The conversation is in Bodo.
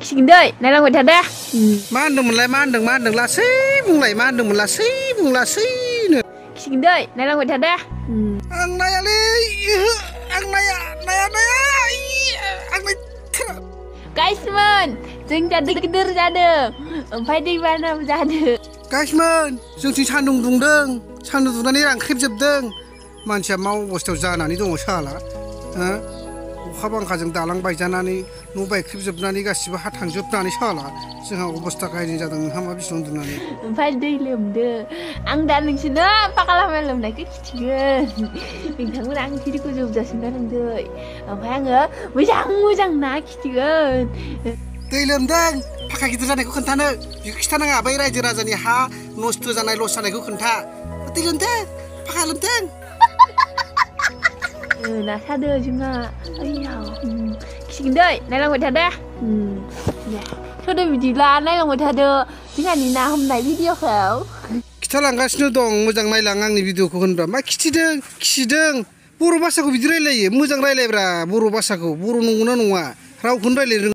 खिगोनदै नायलांबाय थादो मा होनदोंमोनलाय मा होनदों लासै बुंलाय मा होनदोंमोन लासैनो खिगोनदै नायलांबाय थादो आं नायालै आं नाया आं नायथारा गाइसमोन जों दै गिदिर जादों ओमफ्राय दैबानाबो जादों गाइसमोन जोंथिं सान्दुं दुंदों सान्दुं दुंनानै रानख्रेबजोबदों मानसिया मा अबस्थायाव जानानै दङ साला अखा बांखाजों दालां बायजानानै न' बायख्रेबजोबनानै गासिबो हा थांजोबनानै साला जोंहा अबस्था गाज्रि जादों नोंहा मा बेसेबां उन्दुनानै ओमफ्राय दै लोमदो आं दा नोंसोरनो फाका लामा लोमनायखौ खिथिगोन नोंथांमोना आं भिडिअखौ जोबजासिम नायलांदो ओमफ्राय आङो मोजां ना खिथिगोन दै लोमदों फाखा गिदिर जानायखौ खोन्थानो बेखौ खिथानाङा बै रायजो राजानि हा नस्थ' जानाय लस जानायखौ खोन्था दै लोमदों फाखा लोमदों ना सादो जोंहा आइयाव खिगोनदै नायलांबाय थादो सोरदो बिदिब्ला नायलांबाय थादो जोंहानि ना हमनाय भिडिअखौ खिथालांगासिनो दं मोजां नायलां आंनि भिडिअखौ होनब्ला मा खिसिदों बर' भाषाखौ बिदि रायलायो मोजां रायलायब्रा बर' भाषाखौ बर' नंगौना नङा रावखौनो रायलायनो